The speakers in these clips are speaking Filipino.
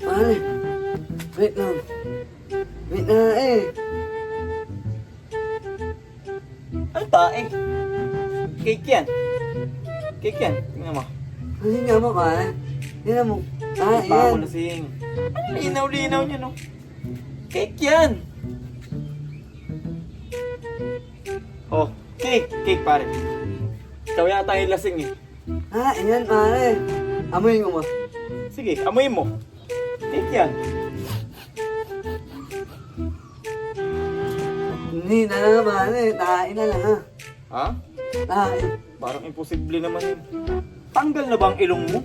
Pare, wait lang. Wait na eh. Ano tae? Cake yan. Cake yan. Tingnan mo. Hindi nga mo pare. Tingnan mo. Ah, Pa ako yan. lasing. Ano linaw-linaw niya, no? Cake yan. Oh, cake. Cake, pare. Ikaw yata yung lasing eh. Ah, yan pare. Amoy mo mo. Sige, amoy mo. Cake yan. Hindi na lang pare. Tain na lang ha. Ha? Tain. Parang imposible naman yun. Tanggal na ba ang ilong mo?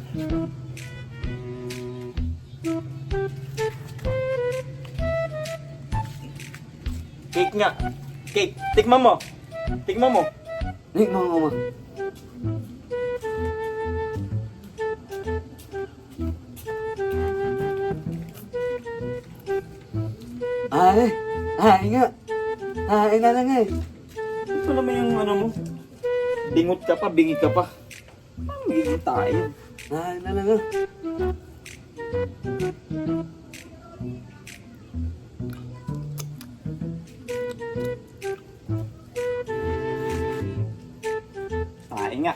Cake nga. Cake. Tikman mo. Tikman mo. Tingnan mo mo. Pare, tain nga. Tain na lang eh. Ito naman yung ano mo. Bingot ka pa, bingi ka pa. Ano magiging tayo? Tain na lang ha. Tayo nga.